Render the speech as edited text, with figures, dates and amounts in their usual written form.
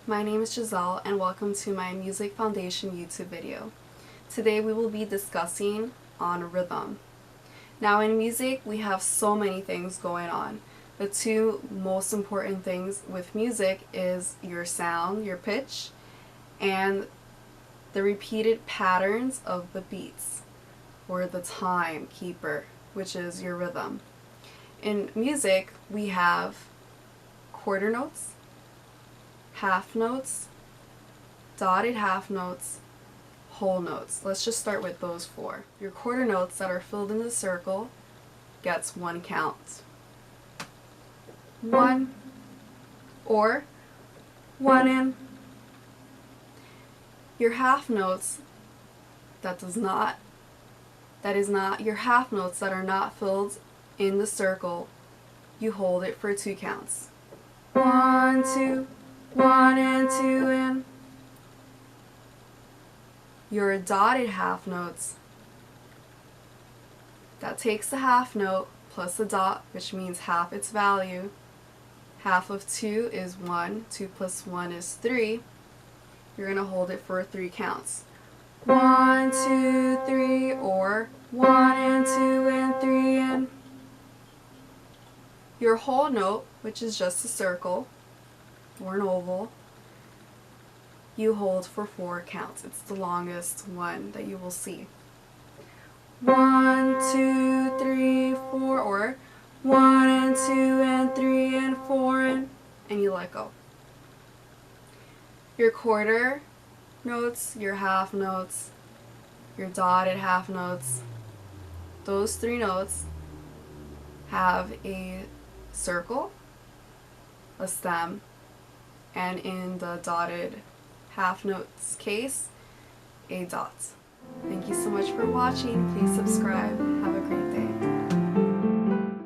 My name is Giselle and welcome to my Music Foundation YouTube video. Today we will be discussing on rhythm. Now in music we have so many things going on. The two most important things with music is your sound, your pitch, and the repeated patterns of the beats, or the time keeper, which is your rhythm. In music we have quarter notes, half notes, dotted half notes, whole notes. Let's just start with those four. Your quarter notes that are filled in the circle gets one count. One, or one in. Your half notes your half notes that are not filled in the circle, you hold it for two counts. 1, 2, 1 and 2 in. Your dotted half notes, that takes the half note plus the dot, which means half its value. Half of 2 is 1, 2 plus 1 is 3. You're going to hold it for 3 counts. 1, 2, 3, or 1 and 2 and 3 in. Your whole note, which is just a circle or an oval, you hold for 4 counts. It's the longest one that you will see. 1, 2, 3, 4, or 1 and 2 and 3 and 4 and you let go. Your quarter notes, your half notes, your dotted half notes, those 3 notes have a circle, a stem, and in the dotted half notes case, a dot. Thank you so much for watching. Please subscribe. Have a great day.